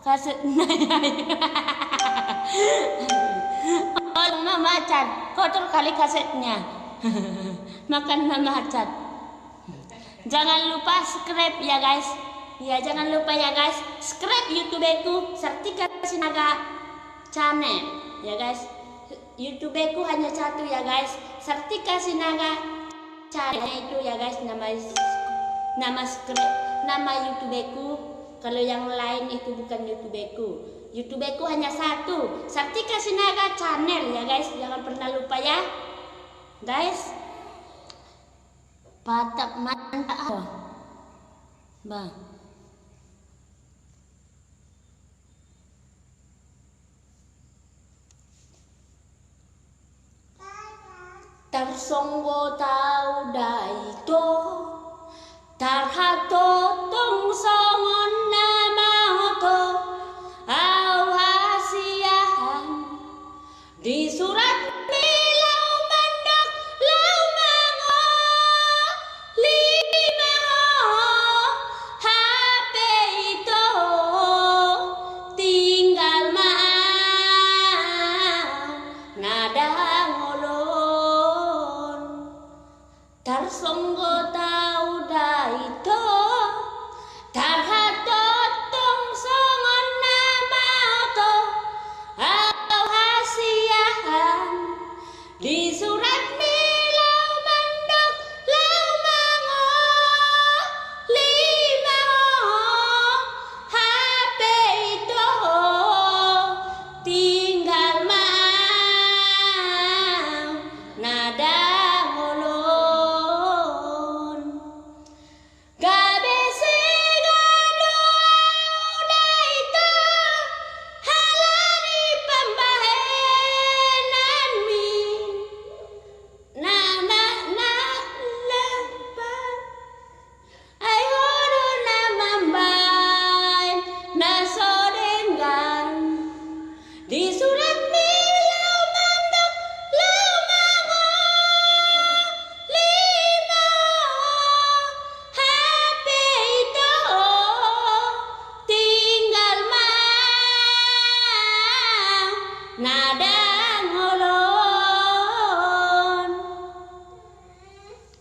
kasetnya. Oh, Mama Cat, kotor kali kasetnya. Makan Mama Cat. Jangan lupa subscribe ya guys. Ya jangan lupa ya guys, subscribe YouTubeku Sartika Sinaga channel ya guys. YouTubeku hanya satu ya guys, Sartika Sinaga channel itu ya guys, nama YouTubeku. Kalau yang lain itu bukan YouTubeku. YouTubeku hanya satu, Sartika Sinaga channel ya guys. Jangan pernah lupa ya guys. Patap mantap bang. Tersonggo tahu daya